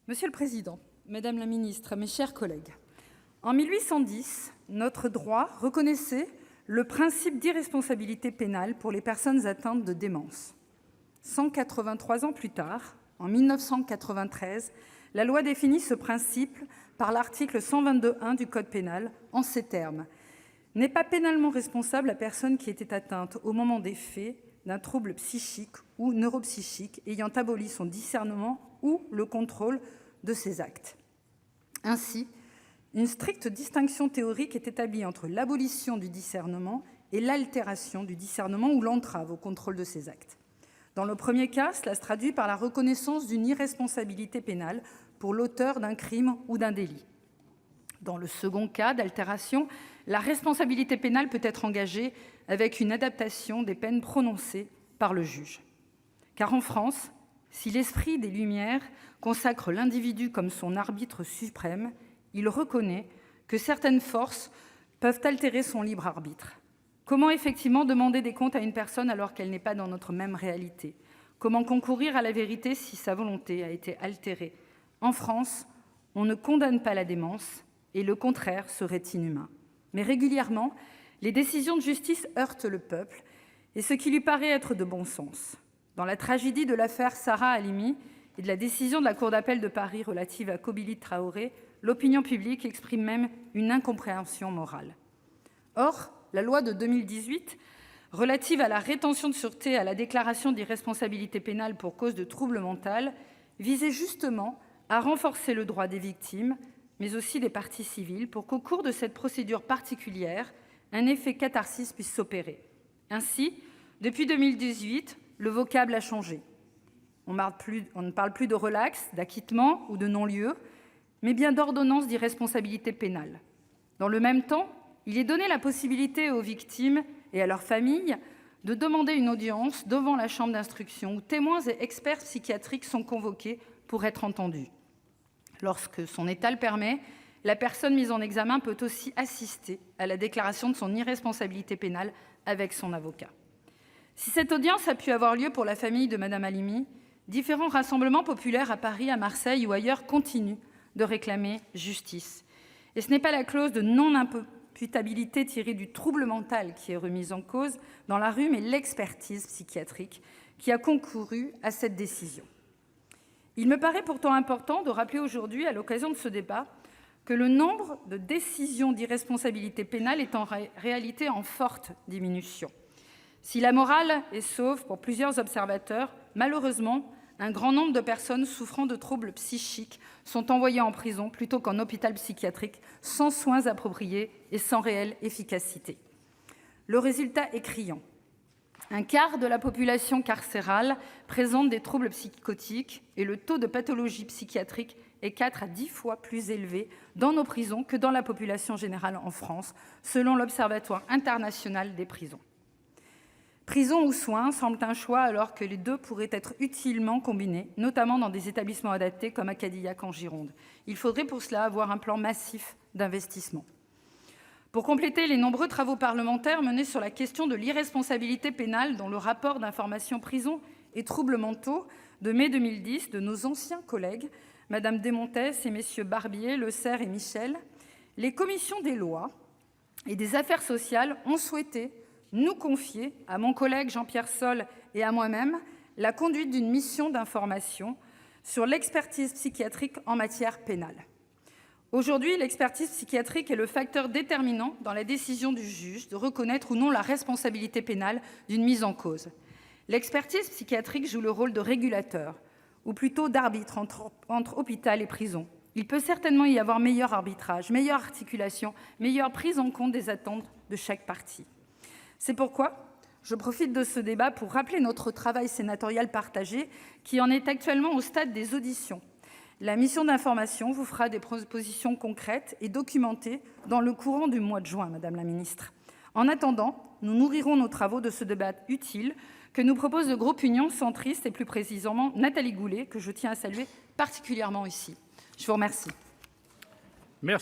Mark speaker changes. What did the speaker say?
Speaker 1: Monsieur le président, madame la ministre, mes chers collègues, en 1810, notre droit reconnaissait le principe d'irresponsabilité pénale pour les personnes atteintes de démence. 183 ans plus tard, en 1993, la loi définit ce principe par l'article 122-1 du Code pénal en ces termes : n'est pas pénalement responsable la personne qui était atteinte au moment des faits d'un trouble psychique ou neuropsychique ayant aboli son discernement ou le contrôle de ses actes. Ainsi, une stricte distinction théorique est établie entre l'abolition du discernement et l'altération du discernement ou l'entrave au contrôle de ses actes. Dans le premier cas, cela se traduit par la reconnaissance d'une irresponsabilité pénale pour l'auteur d'un crime ou d'un délit. Dans le second cas d'altération, la responsabilité pénale peut être engagée avec une adaptation des peines prononcées par le juge. Car en France, si l'esprit des Lumières consacre l'individu comme son arbitre suprême, il reconnaît que certaines forces peuvent altérer son libre arbitre. Comment effectivement demander des comptes à une personne alors qu'elle n'est pas dans notre même réalité ? Comment concourir à la vérité si sa volonté a été altérée ? En France, on ne condamne pas la démence et le contraire serait inhumain. Mais régulièrement, les décisions de justice heurtent le peuple et ce qui lui paraît être de bon sens. Dans la tragédie de l'affaire Sarah Halimi et de la décision de la Cour d'appel de Paris relative à Kobyli Traoré, l'opinion publique exprime même une incompréhension morale. Or, la loi de 2018 relative à la rétention de sûreté et à la déclaration d'irresponsabilité pénale pour cause de trouble mental visait justement à renforcer le droit des victimes, mais aussi des parties civiles, pour qu'au cours de cette procédure particulière, un effet catharsis puisse s'opérer. Ainsi, depuis 2018, le vocable a changé. On ne parle plus de relax, d'acquittement ou de non-lieu, mais bien d'ordonnance d'irresponsabilité pénale. Dans le même temps, il est donné la possibilité aux victimes et à leurs familles de demander une audience devant la chambre d'instruction où témoins et experts psychiatriques sont convoqués pour être entendus. Lorsque son état le permet, la personne mise en examen peut aussi assister à la déclaration de son irresponsabilité pénale avec son avocat. Si cette audience a pu avoir lieu pour la famille de Mme Halimi, différents rassemblements populaires à Paris, à Marseille ou ailleurs continuent de réclamer justice. Et ce n'est pas la clause de non-imputabilité tirée du trouble mental qui est remise en cause dans la rue, mais l'expertise psychiatrique qui a concouru à cette décision. Il me paraît pourtant important de rappeler aujourd'hui, à l'occasion de ce débat, que le nombre de décisions d'irresponsabilité pénale est en réalité en forte diminution. Si la morale est sauve pour plusieurs observateurs, malheureusement, un grand nombre de personnes souffrant de troubles psychiques sont envoyées en prison plutôt qu'en hôpital psychiatrique, sans soins appropriés et sans réelle efficacité. Le résultat est criant. Un quart de la population carcérale présente des troubles psychotiques et le taux de pathologie psychiatrique est 4 à 10 fois plus élevé dans nos prisons que dans la population générale en France, selon l'Observatoire international des prisons. Prison ou soins semblent un choix alors que les deux pourraient être utilement combinés, notamment dans des établissements adaptés comme à Cadillac en Gironde. Il faudrait pour cela avoir un plan massif d'investissement. Pour compléter les nombreux travaux parlementaires menés sur la question de l'irresponsabilité pénale dans le rapport d'information Prison et troubles mentaux de mai 2010 de nos anciens collègues, Mme Desmontes et messieurs Barbier, Le Serre et Michel, les commissions des lois et des affaires sociales ont souhaité nous confier, à mon collègue Jean-Pierre Sol et à moi-même, la conduite d'une mission d'information sur l'expertise psychiatrique en matière pénale. Aujourd'hui, l'expertise psychiatrique est le facteur déterminant dans la décision du juge de reconnaître ou non la responsabilité pénale d'une mise en cause. L'expertise psychiatrique joue le rôle de régulateur, ou plutôt d'arbitre entre hôpital et prison. Il peut certainement y avoir meilleur arbitrage, meilleure articulation, meilleure prise en compte des attentes de chaque partie. C'est pourquoi je profite de ce débat pour rappeler notre travail sénatorial partagé qui en est actuellement au stade des auditions. La mission d'information vous fera des propositions concrètes et documentées dans le courant du mois de juin, Madame la Ministre. En attendant, nous nourrirons nos travaux de ce débat utile que nous propose le groupe Union centriste et plus précisément Nathalie Goulet, que je tiens à saluer particulièrement ici. Je vous remercie.
Speaker 2: Merci.